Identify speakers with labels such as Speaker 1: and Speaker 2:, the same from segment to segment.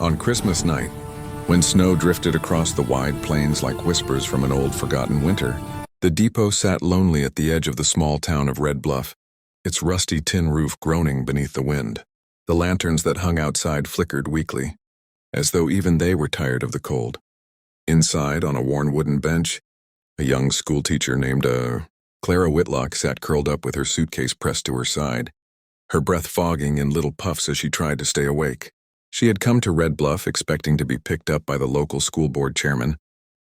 Speaker 1: On Christmas night, when snow drifted across the wide plains like whispers from an old forgotten winter, the depot sat lonely at the edge of the small town of Red Bluff, its rusty tin roof groaning beneath the wind. The lanterns that hung outside flickered weakly, as though even they were tired of the cold. Inside, on a worn wooden bench, a young schoolteacher named Clara Whitlock sat curled up with her suitcase pressed to her side, her breath fogging in little puffs as she tried to stay awake. She had come to Red Bluff expecting to be picked up by the local school board chairman,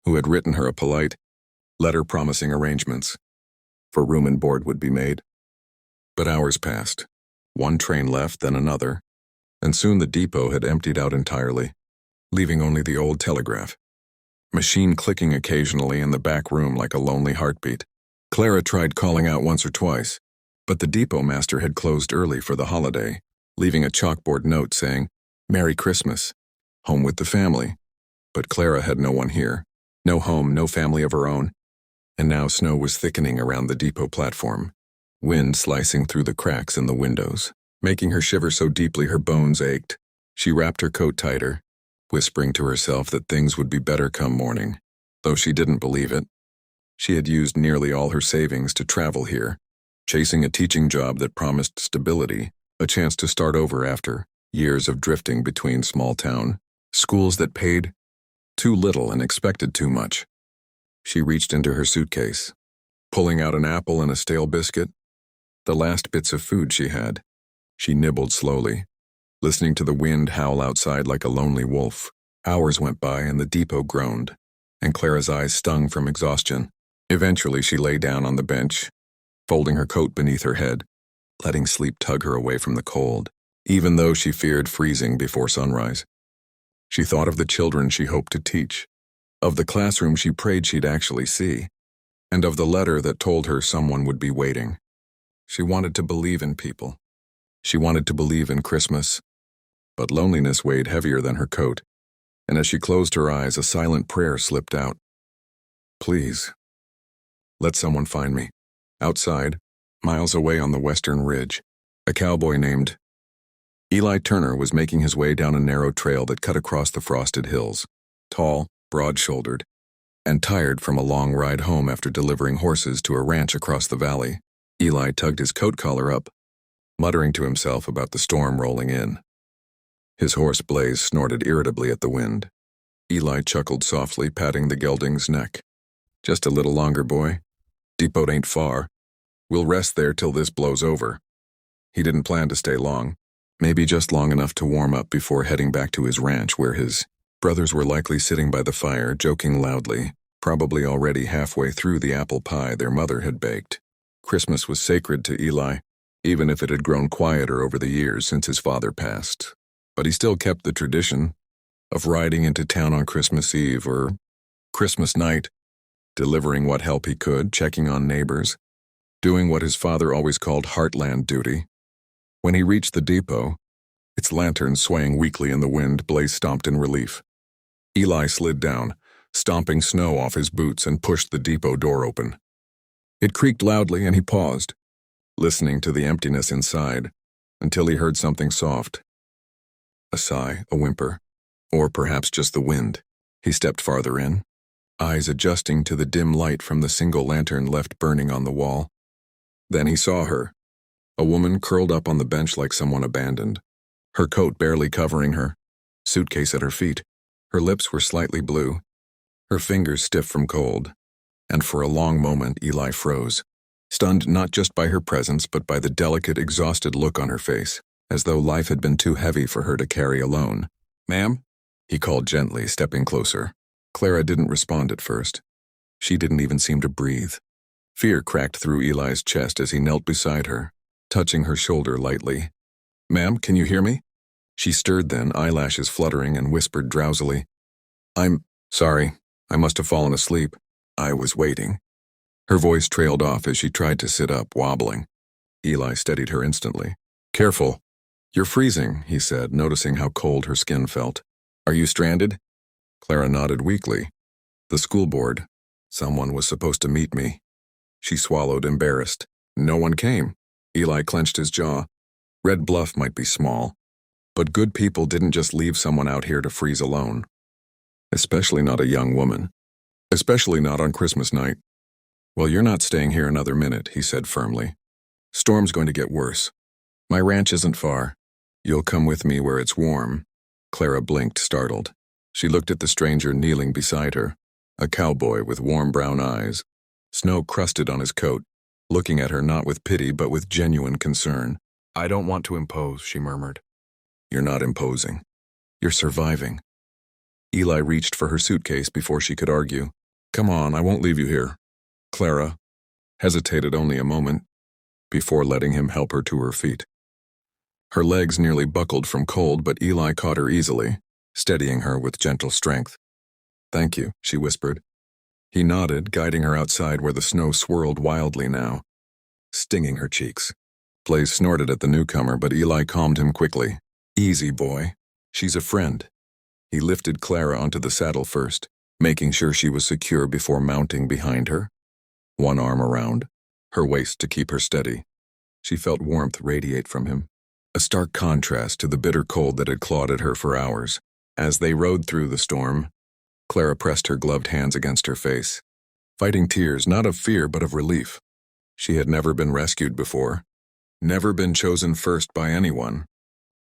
Speaker 1: who had written her a polite letter promising arrangements, for room and board would be made. But hours passed. One train left, then another, and soon the depot had emptied out entirely, leaving only the old telegraph, machine clicking occasionally in the back room like a lonely heartbeat. Clara tried calling out once or twice, but the depot master had closed early for the holiday, leaving a chalkboard note saying, "Merry Christmas, home with the family." But Clara had no one here, no home, no family of her own, and now snow was thickening around the depot platform, wind slicing through the cracks in the windows, making her shiver so deeply her bones ached. She wrapped her coat tighter, whispering to herself that things would be better come morning, though she didn't believe it. She had used nearly all her savings to travel here, chasing a teaching job that promised stability, a chance to start over after years of drifting between small-town schools that paid too little and expected too much. She reached into her suitcase, pulling out an apple and a stale biscuit, the last bits of food she had. She nibbled slowly, listening to the wind howl outside like a lonely wolf. Hours went by and the depot groaned, and Clara's eyes stung from exhaustion. Eventually she lay down on the bench, folding her coat beneath her head, letting sleep tug her away from the cold, even though she feared freezing before sunrise. She thought of the children she hoped to teach, of the classroom she prayed she'd actually see, and of the letter that told her someone would be waiting. She wanted to believe in people. She wanted to believe in Christmas, but loneliness weighed heavier than her coat, and as she closed her eyes, a silent prayer slipped out. "Please, let someone find me." Outside, miles away on the western ridge, a cowboy named Eli Turner was making his way down a narrow trail that cut across the frosted hills, tall, broad-shouldered, and tired from a long ride home after delivering horses to a ranch across the valley. Eli tugged his coat collar up, muttering to himself about the storm rolling in. His horse Blaze snorted irritably at the wind. Eli chuckled softly, patting the gelding's neck. "Just a little longer, boy. Depot ain't far. We'll rest there till this blows over." He didn't plan to stay long, maybe just long enough to warm up before heading back to his ranch where his brothers were likely sitting by the fire, joking loudly, probably already halfway through the apple pie their mother had baked. Christmas was sacred to Eli, even if it had grown quieter over the years since his father passed. But he still kept the tradition of riding into town on Christmas Eve or Christmas night, delivering what help he could, checking on neighbors, doing what his father always called heartland duty. When he reached the depot, its lanterns swaying weakly in the wind, Blaze stomped in relief. Eli slid down, stomping snow off his boots, and pushed the depot door open. It creaked loudly and he paused, listening to the emptiness inside, until he heard something soft. A sigh, a whimper, or perhaps just the wind. He stepped farther in, eyes adjusting to the dim light from the single lantern left burning on the wall. Then he saw her, a woman curled up on the bench like someone abandoned, her coat barely covering her, suitcase at her feet. Her lips were slightly blue, her fingers stiff from cold, and for a long moment Eli froze, stunned not just by her presence but by the delicate, exhausted look on her face, as though life had been too heavy for her to carry alone. "Ma'am?" he called gently, stepping closer. Clara didn't respond at first. She didn't even seem to breathe. Fear cracked through Eli's chest as he knelt beside her, touching her shoulder lightly. "Ma'am, can you hear me?" She stirred then, eyelashes fluttering, and whispered drowsily, "I'm sorry. I must have fallen asleep. I was waiting." Her voice trailed off as she tried to sit up, wobbling. Eli steadied her instantly. "Careful. You're freezing," he said, noticing how cold her skin felt. "Are you stranded?" Clara nodded weakly. "The school board. Someone was supposed to meet me." She swallowed, embarrassed. "No one came." Eli clenched his jaw. Red Bluff might be small, But good people didn't just leave someone out here to freeze alone. Especially not a young woman. Especially not on Christmas night. Well, you're not staying here another minute, he said firmly. Storm's going to get worse. My ranch isn't far. You'll come with me where it's warm. Clara blinked, startled. She looked at the stranger kneeling beside her, a cowboy with warm brown eyes, snow crusted on his coat, looking at her not with pity but with genuine concern. I don't want to impose, she murmured. You're not imposing. You're surviving. Eli reached for her suitcase before she could argue. Come on, I won't leave you here. Clara hesitated only a moment before letting him help her to her feet. Her legs nearly buckled from cold, but Eli caught her easily, steadying her with gentle strength. Thank you, she whispered. He nodded, guiding her outside where the snow swirled wildly now, stinging her cheeks. Blaze snorted at the newcomer, but Eli calmed him quickly. Easy, boy. She's a friend. He lifted Clara onto the saddle first, making sure she was secure before mounting behind her. One arm around, her waist to keep her steady. She felt warmth radiate from him, a stark contrast to the bitter cold that had clawed at her for hours. As they rode through the storm, Clara pressed her gloved hands against her face, fighting tears not of fear but of relief. She had never been rescued before, never been chosen first by anyone.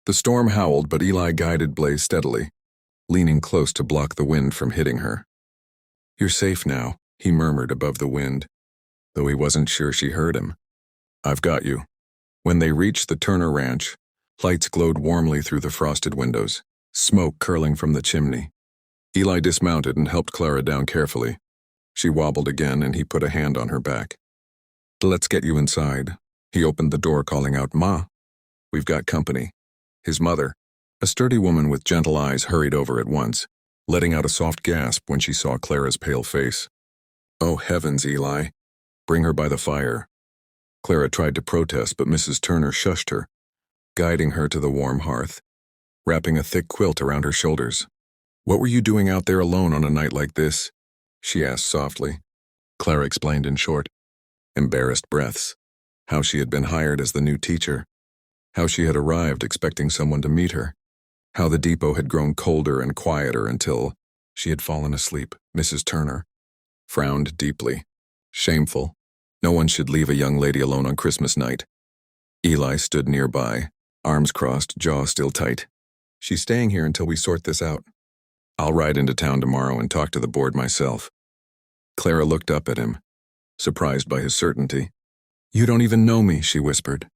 Speaker 1: The storm howled, but Eli guided Blaze steadily, leaning close to block the wind from hitting her. You're safe now, he murmured above the wind, though he wasn't sure she heard him. I've got you. When they reached the Turner Ranch, lights glowed warmly through the frosted windows, smoke curling from the chimney. Eli dismounted and helped Clara down carefully. She wobbled again, and he put a hand on her back. Let's get you inside. He opened the door, calling out, Ma, we've got company. His mother, a sturdy woman with gentle eyes, hurried over at once, letting out a soft gasp when she saw Clara's pale face. Oh heavens, Eli. Bring her by the fire. Clara tried to protest, but Mrs. Turner shushed her, guiding her to the warm hearth, wrapping a thick quilt around her shoulders. What were you doing out there alone on a night like this? She asked softly. Clara explained in short, embarrassed breaths, how she had been hired as the new teacher, how she had arrived expecting someone to meet her, how the depot had grown colder and quieter until she had fallen asleep. Mrs. Turner frowned deeply. Shameful. No one should leave a young lady alone on Christmas night. Eli stood nearby, arms crossed, jaw still tight. She's staying here until we sort this out. I'll ride into town tomorrow and talk to the board myself. Clara looked up at him, surprised by his certainty. You don't even know me, she whispered.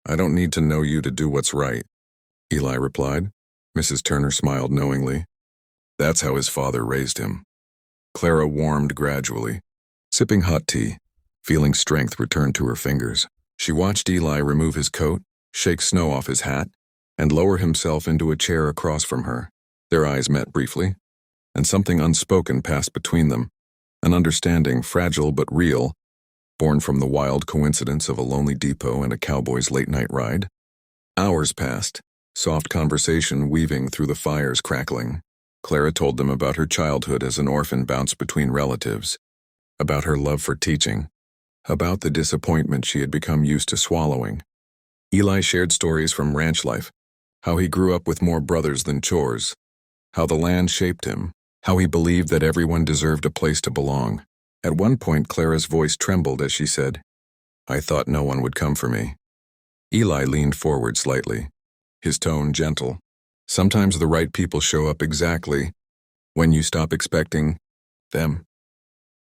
Speaker 1: I don't need to know you to do what's right, Eli replied. Mrs. Turner smiled knowingly. That's how his father raised him. Clara warmed gradually, sipping hot tea, feeling strength return to her fingers. She watched Eli remove his coat, shake snow off his hat, and lower himself into a chair across from her. Their eyes met briefly, and something unspoken passed between them, an understanding fragile but real, born from the wild coincidence of a lonely depot and a cowboy's late-night ride. Hours passed, soft conversation weaving through the fires crackling. Clara told them about her childhood as an orphan bounced between relatives, about her love for teaching, about the disappointment she had become used to swallowing. Eli shared stories from ranch life, how he grew up with more brothers than chores, how the land shaped him, how he believed that everyone deserved a place to belong. At one point, Clara's voice trembled as she said, I thought no one would come for me. Eli leaned forward slightly, his tone gentle. Sometimes the right people show up exactly when you stop expecting them.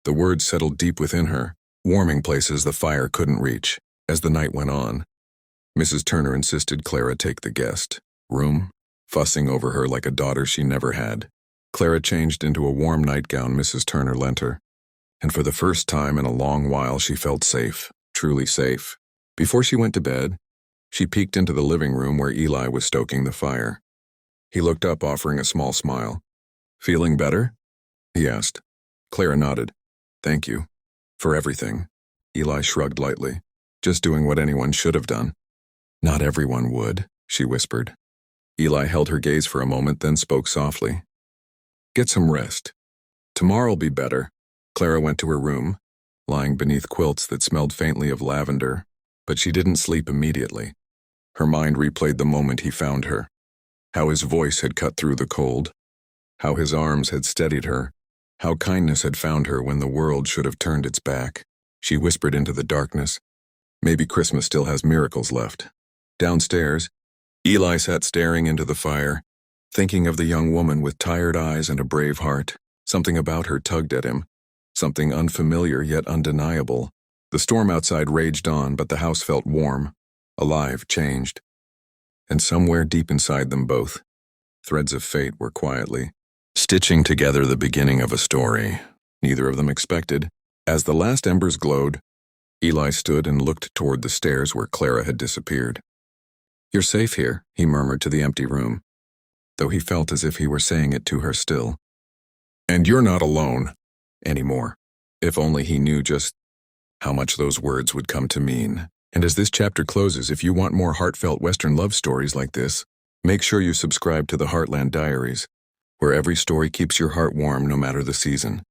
Speaker 1: The words settled deep within her, warming places the fire couldn't reach. As the night went on, Mrs. Turner insisted Clara take the guest room, fussing over her like a daughter she never had. Clara changed into a warm nightgown Mrs. Turner lent her, and for the first time in a long while she felt safe, truly safe. Before she went to bed, she peeked into the living room where Eli was stoking the fire. He looked up, offering a small smile. Feeling better? He asked. Clara nodded. Thank you. For everything. Eli shrugged lightly, just doing what anyone should have done. Not everyone would, she whispered. Eli held her gaze for a moment, then spoke softly. Get some rest. Tomorrow'll be better. Clara went to her room, lying beneath quilts that smelled faintly of lavender, but she didn't sleep immediately. Her mind replayed the moment he found her, How his voice had cut through the cold. How his arms had steadied her. How kindness had found her when the world should have turned its back. She whispered into the darkness, "Maybe Christmas still has miracles left." Downstairs, Eli sat staring into the fire, thinking of the young woman with tired eyes and a brave heart. Something about her tugged at him, something unfamiliar yet undeniable. The storm outside raged on, but the house felt warm, alive, changed. And somewhere deep inside them both, threads of fate were quietly stitching together the beginning of a story neither of them expected. As the last embers glowed, Eli stood and looked toward the stairs where Clara had disappeared. "You're safe here," he murmured to the empty room, though he felt as if he were saying it to her still. "And you're not alone anymore." If only he knew just how much those words would come to mean. And as this chapter closes, if you want more heartfelt Western love stories like this, make sure you subscribe to the Heartland Diaries, where every story keeps your heart warm no matter the season.